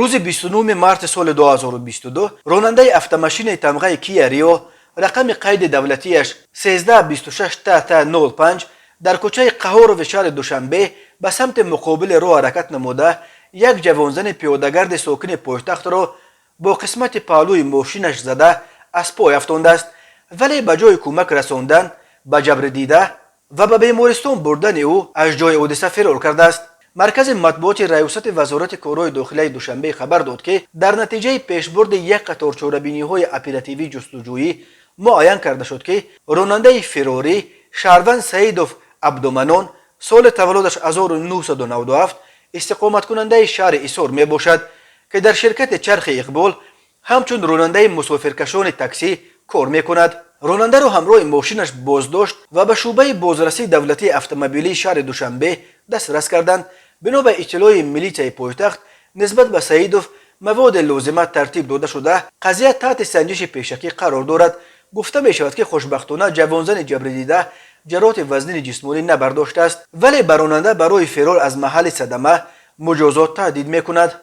روز 29 مارس سال 2022 راننده автомашین تمغه کیا ریو رقم قید دولتیش 1326 تا 05 در کوچه قهور و شهر دوشنبه به سمت مقابل رو حرکت نموده یک جوانزن پیادهگرد ساکن پایتخت را با قسمت پهلوی ماشینش زده از پای افتانده است، ولی به جای کمک رساندن به جبر دیده و به بیمارستان بردن او از جای حادثه فرار کرده است. مرکز مطبوعات ریاست وزارت کارهای داخلی دوشنبه خبر داد که در نتیجه پیشبرد یک قطار چاره‌بینی‌های اپراتیوی جستجویی معین کرده شد که راننده فراری شهروند سعیدوف عبدالمنان سال تولدش 1997 استقامت کننده شهر ایسار می باشد که در شرکت چرخ اقبال همچون راننده مسافرکشان تاکسی کار می کند. راننده را همراه ماشینش بازداشت و به شعبه بازرسی دولتی اتومبیلی شهر دوشنبه دسترس کردند. بنا به اطلاع ملیته پایتخت نسبت به سعیدوف مواد لازمه ترتیب داده شده قضیه تحت سنجش پیشکی قرار دارد. گفته می شود که خوشبختانه جوانزن جبر دیده جراحت وزنی جسمانی نبرداشته است، ولی راننده برای فرار از محل صدمه مجازات تهدید می کند.